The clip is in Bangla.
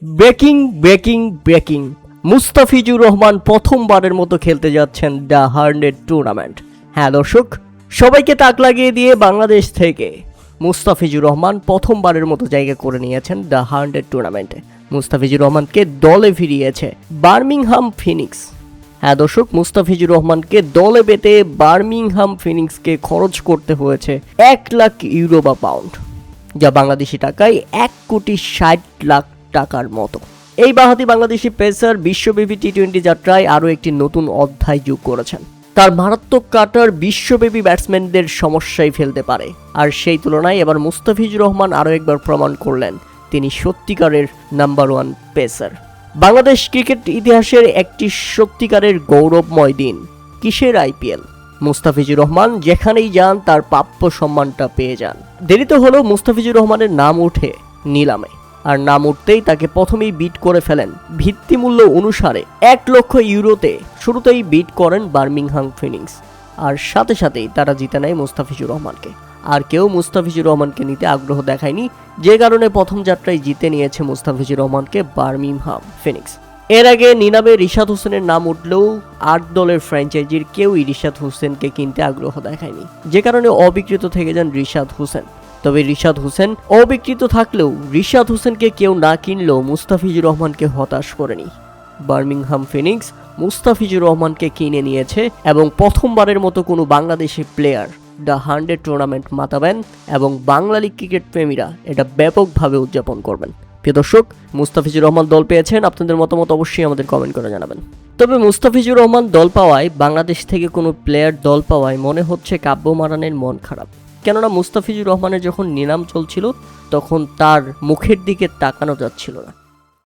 Breaking breaking breaking Mustafizur Rahman প্রথমবারের মতো খেলতে যাচ্ছেন দ্য 100 টুর্নামেন্ট। হ্যাঁ দর্শক, সবাইকে তাক লাগিয়ে দিয়ে বাংলাদেশ থেকে মুস্তাফিজুর রহমান প্রথমবারের মতো জায়গা করে নিয়েছেন দ্য 100 টুর্নামেন্টে। মুস্তাফিজুর রহমানকে দলে ফিরিয়েছে বার্মিংহাম ফিনিক্স। হ্যাঁ দর্শক, মুস্তাফিজুর রহমানকে দলে পেতে বার্মিংহাম ফিনিক্সকে খরচ করতে হয়েছে 1 লাখ ইউরো বা পাউন্ড, যা বাংলাদেশি টাকায় 1,60,00,000 টাকার মতো। এই বাঁহাতি বাংলাদেশি পেসার বিশ্বব্যাপী টি-20 যাত্রায় আরও একটি নতুন অধ্যায় যোগ করেছেন। তার মারাত্মক কাটার বিশ্বব্যাপী ব্যাটসম্যানদের সমস্যায় ফেলতে পারে, আর সেই তুলনায় এবার মুস্তাফিজুর রহমান আরও একবার প্রমাণ করলেন তিনি সত্যিকারের নাম্বার 1 পেসার। বাংলাদেশ ক্রিকেট ইতিহাসের একটি সত্যিকারের গৌরবময় দিন। কিসের আইপিএল? মুস্তাফিজুর রহমান যেখানেই যান তার প্রাপ্য সম্মানটা পেয়ে যান। দেরিতে হলেও মুস্তাফিজুর রহমানের নাম ওঠে নিলামে, আর নাম উঠতেই তাকে প্রথমেই বিট করে ফেলেন ভিত্তিমূল্য অনুসারে 1 লক্ষ ইউরোতে। শুরুতেই বিট করেন বার্মিংহাম ফিনিক্স, আর সাথে সাথেই তারা জিতে নেয় মুস্তাফিজুর রহমানকে। আর কেউ মুস্তাফিজুর রহমানকে নিতে আগ্রহ দেখায়নি, যে কারণে প্রথম যাত্রায় জিতে নিয়েছে মুস্তাফিজুর রহমানকে বার্মিংহাম ফিনিক্স। এর আগে নিলামে রিশাদ হোসেনের নাম উঠলেও 8 দলের ফ্র্যাঞ্চাইজির কেউই রিশাদ হোসেনকে কিনতে আগ্রহ দেখায়নি, যে কারণে অবিকৃত থেকে যান রিশাদ হোসেন। তবে রিশাদ হোসেন অবিকৃত থাকলেও রিশাদ হোসেনকে কেউ না কিনলেও মুস্তাফিজুর রহমানকে হতাশ করেনি। বার্মিংহাম ফিনিক্স মুস্তাফিজুর রহমানকে কিনে নিয়েছে এবং প্রথমবারের মতো কোনো বাংলাদেশি প্লেয়ার দ্য 100 টুর্নামেন্ট মাতাবেন এবং বাংলালি ক্রিকেট প্রেমীরা এটা ব্যাপকভাবে উদযাপন করবেন। প্রিয় দর্শক, মুস্তাফিজুর রহমান দল পেয়েছেন, আপনাদের মতামত অবশ্যই আমাদের কমেন্ট করে জানাবেন। তবে মুস্তাফিজুর রহমান দল পাওয়ায়, বাংলাদেশ থেকে কোনো প্লেয়ার দল পাওয়ায় মনে হচ্ছে কাব্য মারানের মন খারাপ। কেননা মুস্তাফিজুর রহমানের যখন নিলাম চলছিল তখন তার মুখের দিকে তাকানো যাচ্ছিল না।